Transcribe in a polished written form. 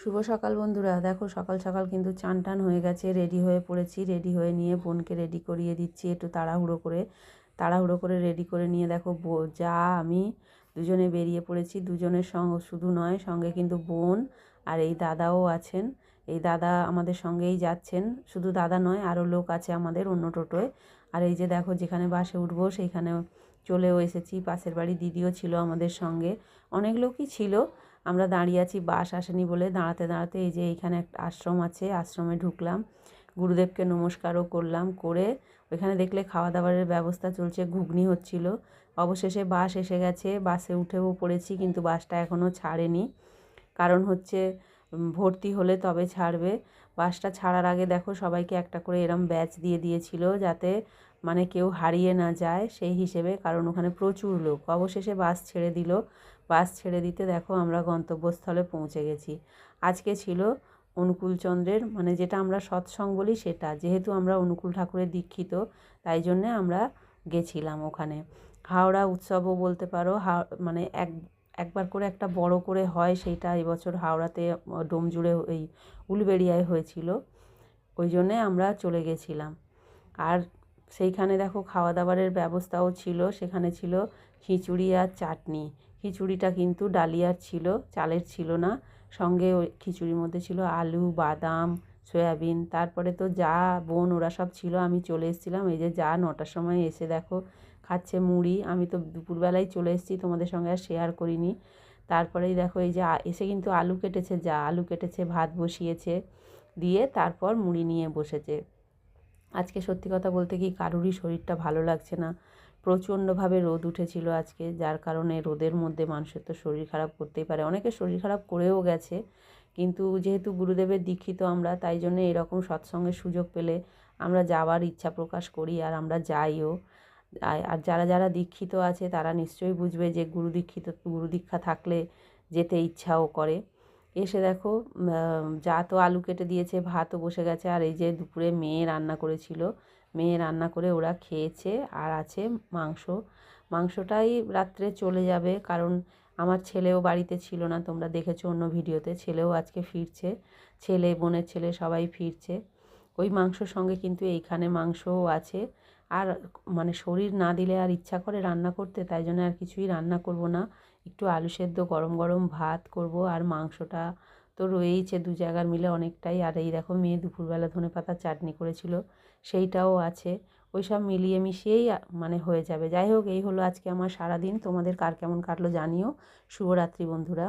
শুভ সকাল বন্ধুরা। দেখো সকাল সকাল কিন্তু চান টান হয়ে গেছে, রেডি হয়ে পড়েছি। রেডি হয়ে নিয়ে বোনকে রেডি করিয়ে দিচ্ছি একটু তাড়াহুড়ো করে রেডি করে নিয়ে দেখো যা আমি দুজনে বেরিয়ে পড়েছি। দুজনের সঙ্গে শুধু নয়, সঙ্গে কিন্তু বোন আর এই দাদাও আছেন। এই দাদা আমাদের সঙ্গেই যাচ্ছেন, শুধু দাদা নয় আরও লোক আছে আমাদের অন্য টোটোয়। আর এই যে দেখো যেখানে বাসে উঠবো সেইখানেও চলেও এসেছি। পাশের বাড়ি দিদিও ছিল আমাদের সঙ্গে, অনেক লোকই ছিল। আমরা দাঁড়িয়ে আছি, বাস আসেনি বলে দাঁড়াতে দাঁড়াতে এই যে এইখানে একটা আশ্রম আছে, আশ্রমে ঢুকলাম। গুরুদেবকে নমস্কারও করলাম, করে ওইখানে দেখলে খাওয়া দাওয়ারের ব্যবস্থা চলছে, ঘুগনি হচ্ছিল। অবশেষে বাস এসে গেছে, বাসে উঠেও পড়েছি, কিন্তু বাসটা এখনও ছাড়েনি। কারণ হচ্ছে ভর্তি হলে তবে ছাড়বে। বাসটা ছাড়ার আগে দেখো সবাইকে একটা করে এরম ব্যাচ দিয়ে দিয়েছিল, যাতে মানে কেউ হারিয়ে না যায় সেই হিসেবে, কারণ ওখানে প্রচুর লোক। অবশেষে বাস ছেড়ে দিল। বাস ছেড়ে দিতে দেখো আমরা গন্তব্যস্থলে পৌঁছে গেছি। আজকে ছিল অনুকূলচন্দ্রের, মানে যেটা আমরা সৎসঙ্গ বলি সেটা, যেহেতু আমরা অনুকূল ঠাকুরের দীক্ষিত, তাই জন্যে আমরা গেছিলাম ওখানে। হাওড়া উৎসবও বলতে পারো, মানে একবার করে একটা বড় করে হয়, সেইটা এবছর হাওড়াতে ডোমজুড়ে এই উলুবেড়িয়ায় হয়েছিল, ওই জন্যে আমরা চলে গেছিলাম। আর সেইখানে দেখো খাওয়া দাওয়ারের ব্যবস্থাও ছিল, সেখানে ছিল খিচুড়ি আর চাটনি। খিচুড়িটা কিন্তু ডালিয়ার ছিল, চালের ছিল না। সঙ্গে ওই খিচুড়ির মধ্যে ছিল আলু, বাদাম, সয়াবিন। তারপরে তো যা বোন ওরা সব ছিল, আমি চলে এসেছিলাম। এই যে যা 9টার সময় এসে দেখো খাচ্ছে মুড়ি। আমি তো দুপুরবেলায় চলে এসেছি, তোমাদের সঙ্গে আর শেয়ার করিনি। তারপরেই দেখো এই যে এসে কিন্তু আলু কেটেছে, আলু কেটেছে, ভাত বসিয়েছে, দিয়ে তারপর মুড়ি নিয়ে বসেছে। আজকে সত্যি কথা বলতে কি কারুরই শরীরটা ভালো লাগছে না। প্রচণ্ডভাবে রোদ উঠেছিল আজকে, যার কারণে রোদের মধ্যে মানুষের তো শরীর খারাপ করতেই পারে, অনেকের শরীর খারাপ করেও গেছে। কিন্তু যেহেতু গুরুদেবের দীক্ষিত আমরা, তাই জন্য এরকম সৎসঙ্গের সুযোগ পেলে আমরা যাওয়ার ইচ্ছা প্রকাশ করি, আর আমরা যাইও। আর যারা যারা দীক্ষিত আছে তারা নিশ্চয়ই বুঝবে যে গুরু দীক্ষা থাকলে যেতে ইচ্ছাও করে। এসে দেখো যা তো আলু কেটে দিয়েছে, ভাতও বসে গেছে। আর এই যে দুপুরে মেয়ে রান্না করেছিল, মেয়ে রান্না করে ওরা খেয়েছে। আর আছে মাংস। মাংসটাই রাত্রে চলে যাবে, কারণ আমার ছেলেও বাড়িতে ছিল না, তোমরা দেখেছো অন্য ভিডিওতে। ছেলেও আজকে ফিরছে, ছেলে বোনের ছেলে সবাই ফিরছে। ওই মাংসর সঙ্গে কিন্তু এইখানে মাংসও আছে। আর মানে শরীর না দিলে আর ইচ্ছা করে রান্না করতে, তাই জন্য আর কিছুই রান্না করব না। একটু আলু সেদ্ধ গরম গরম ভাত করব, আর মাংসটা তো রয়েইছে দু জায়গার মিলে অনেকটাই। আর এই দেখো মেয়ে দুপুরবেলা ধনেপাতার চাটনি করেছিল, সেইটাও আছে। ওই সব মিলিয়ে মিশিয়েই মানে হয়ে যাবে। যাই হোক, এই হলো আজকে আমার সারাদিন। তোমাদের কার কেমন কাটলো জানিও। শুভরাত্রি বন্ধুরা।